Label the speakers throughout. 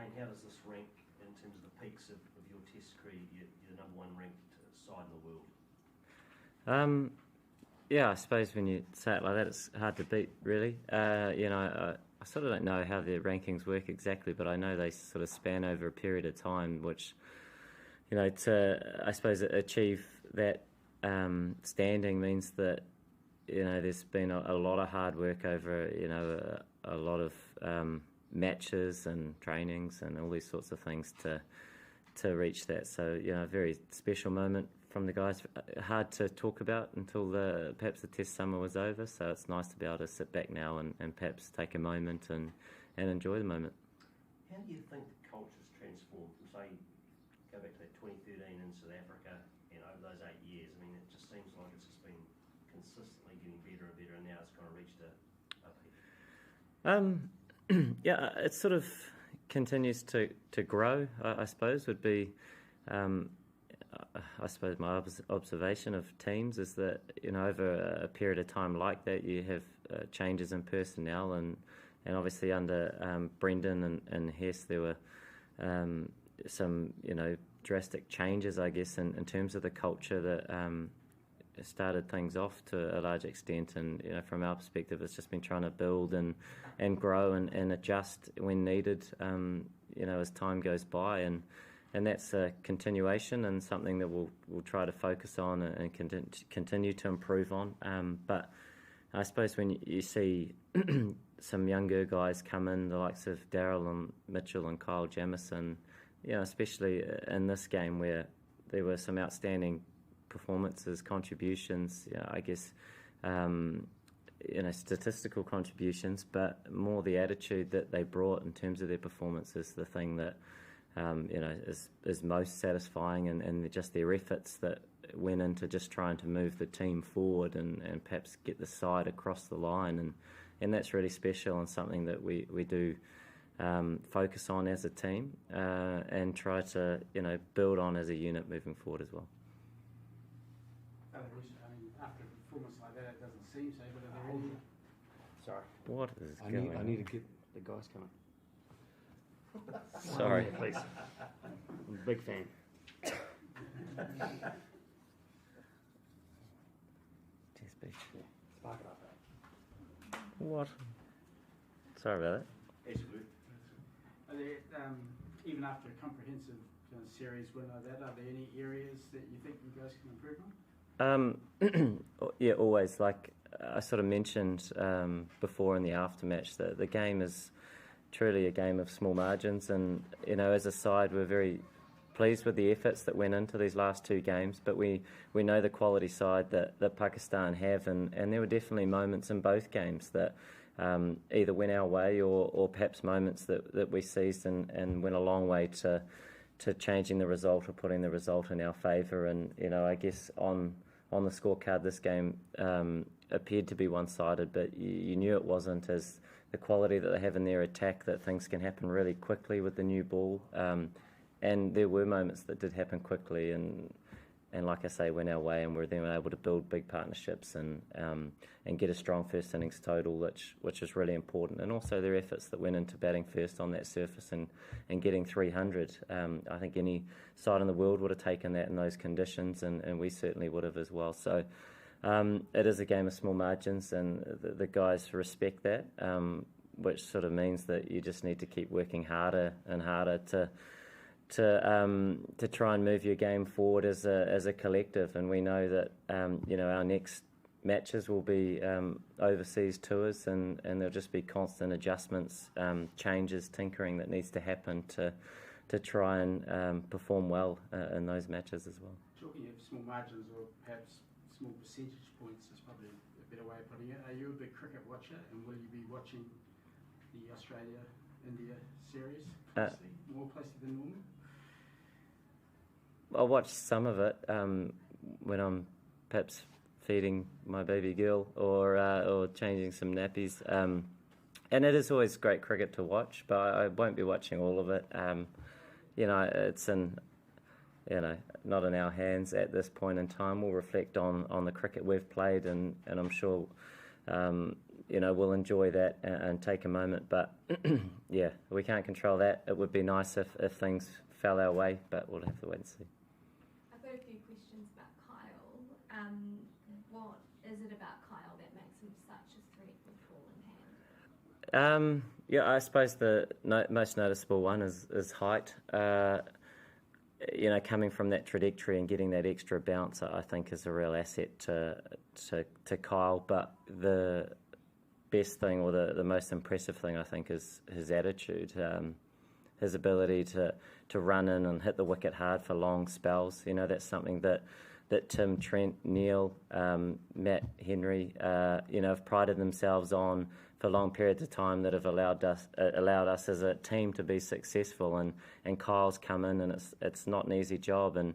Speaker 1: Kane, how does this rank in terms of the peaks of your Test career? You're the #1 ranked side in the world.
Speaker 2: Yeah, I suppose when you say it like that, it's hard to beat, really. I sort of don't know how the rankings work exactly, but I know they sort of span over a period of time, which, to, I suppose, achieve that standing means that, there's been a lot of hard work over, a lot of matches and trainings and all these sorts of things to reach that. So, a very special moment from the guys. Hard to talk about until perhaps the Test summer was over, so it's nice to be able to sit back now and perhaps take a moment and enjoy the moment.
Speaker 1: How do you think the culture's transformed from, say, go back to that 2013 in South Africa, and over those 8 years? I mean, it just seems like it's just been consistently getting better and better, and now it's kind of reached a peak.
Speaker 2: Yeah, it sort of continues to grow, I suppose, would be... I suppose my observation of teams is that, over a period of time like that, you have changes in personnel, and obviously under Brendan and Hess, there were some, drastic changes, I guess, in terms of the culture that started things off to a large extent. And, from our perspective, it's just been trying to build and grow and adjust when needed, as time goes by. And that's a continuation and something that we'll try to focus on and continue to improve on. But I suppose when you see some younger guys come in, the likes of Daryl and Mitchell and Kyle Jamieson, especially in this game where there were some outstanding performances, contributions, I guess, statistical contributions, but more the attitude that they brought in terms of their performance is the thing that is most satisfying, and just their efforts that went into just trying to move the team forward and perhaps get the side across the line, and that's really special and something that we do focus on as a team and try to build on as a unit moving forward as well.
Speaker 3: After a performance like that, it doesn't seem so, but are there any...
Speaker 1: Sorry.
Speaker 2: What is going on?
Speaker 4: I need to get the guys coming.
Speaker 2: Sorry.
Speaker 4: Please. I'm a big fan.
Speaker 2: Test beach.
Speaker 4: Spark it up.
Speaker 2: What? Sorry about that.
Speaker 3: Are there, even after a comprehensive series win like that, are there any areas that you think you guys can improve on?
Speaker 2: Yeah, always. Like I sort of mentioned before in the aftermatch, that the game is truly a game of small margins, and as a side we're very pleased with the efforts that went into these last two games, but we know the quality side that Pakistan have, and there were definitely moments in both games that either went our way or perhaps moments that we seized and went a long way to changing the result or putting the result in our favour. And I guess on the scorecard this game appeared to be one-sided, but you knew it wasn't, as the quality that they have in their attack, that things can happen really quickly with the new ball. And there were moments that did happen quickly, and like I say, went our way, and we're then able to build big partnerships and get a strong first innings total, which is really important. And also their efforts that went into batting first on that surface and getting 300. I think any side in the world would have taken that in those conditions, and we certainly would have as well. So it is a game of small margins, and the guys respect that, which sort of means that you just need to keep working harder and harder to try and move your game forward as a collective. And we know that our next matches will be overseas tours, and there'll just be constant adjustments, changes, tinkering that needs to happen to try and perform well in those matches as well.
Speaker 3: Talking of small margins, or perhaps small percentage points, is probably a better way of putting it. Are you a big cricket watcher, and will you be watching the Australia-India series more closely than normal?
Speaker 2: I watch some of it when I'm perhaps feeding my baby girl or changing some nappies. And it is always great cricket to watch, but I won't be watching all of it. It's not in our hands at this point in time. We'll reflect on the cricket we've played, and I'm sure we'll enjoy that and take a moment. But yeah, we can't control that. It would be nice if things fell our way, but we'll have to wait and see.
Speaker 5: I've got a few questions about Kyle. What is it about Kyle that makes him such a threat with ball in hand?
Speaker 2: Yeah, I suppose the most noticeable one is height. Coming from that trajectory and getting that extra bounce, I think is a real asset to Kyle. But the best thing, or the most impressive thing, I think, is his attitude, his ability to run in and hit the wicket hard for long spells. That's something that Tim, Trent, Neil, Matt, Henry, have prided themselves on for long periods of time, that have allowed us as a team to be successful. And Kyle's come in, and it's not an easy job, and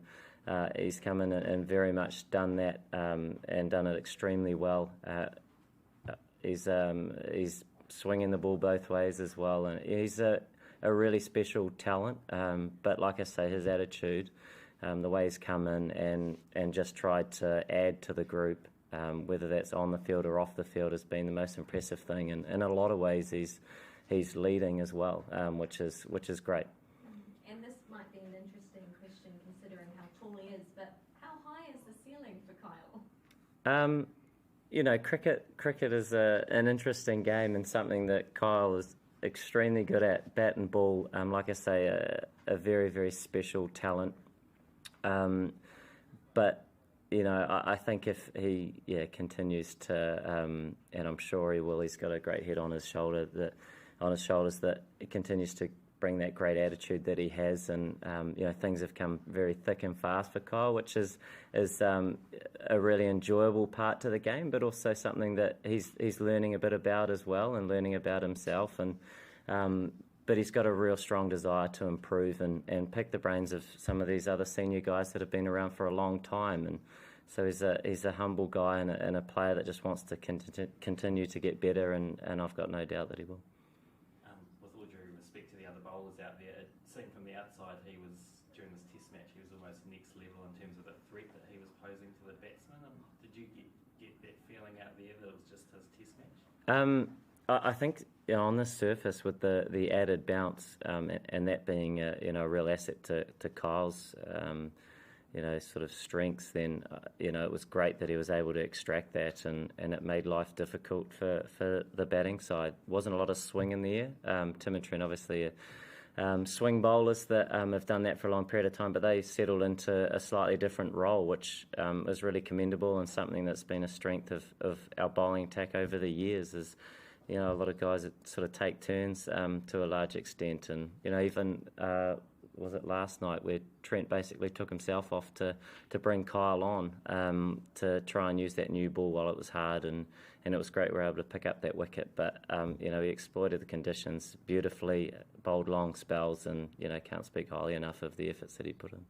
Speaker 2: he's come in and very much done that, and done it extremely well. He's swinging the ball both ways as well, and he's a really special talent. But like I say, his attitude, the way he's come in and just tried to add to the group, whether that's on the field or off the field, has been the most impressive thing. And in a lot of ways, he's leading as well, which is great.
Speaker 5: And this might be an interesting question considering how tall he is, but how high is the ceiling for Kyle?
Speaker 2: Cricket is an interesting game, and something that Kyle is extremely good at, bat and ball. Like I say, a very, very special talent. But I think if he continues to, and I'm sure he will, he's got a great head on his shoulders, that he continues to bring that great attitude that he has, and things have come very thick and fast for Kyle, which is a really enjoyable part to the game, but also something that he's learning a bit about as well, and learning about himself, but he's got a real strong desire to improve and pick the brains of some of these other senior guys that have been around for a long time. And so he's a humble guy and a player that just wants to continue to get better, and I've got no doubt that he will.
Speaker 1: With all due respect to the other bowlers out there, it seemed from the outside during this test match, he was almost next level in terms of the threat that he was posing to the batsmen. Did you get that feeling out there that it was just his test match?
Speaker 2: I think on the surface, with the added bounce, and that being a real asset to Kyle's sort of strengths, then it was great that he was able to extract that, and it made life difficult for the batting side. Wasn't a lot of swing in the air. Tim and Trent obviously swing bowlers that have done that for a long period of time, but they settled into a slightly different role, which is really commendable, and something that's been a strength of our bowling attack over the years. Is a lot of guys that sort of take turns to a large extent, and even was it last night where Trent basically took himself off to bring Kyle on to try and use that new ball while it was hard, and it was great we were able to pick up that wicket. But he exploited the conditions beautifully, bowled long spells, and can't speak highly enough of the efforts that he put in.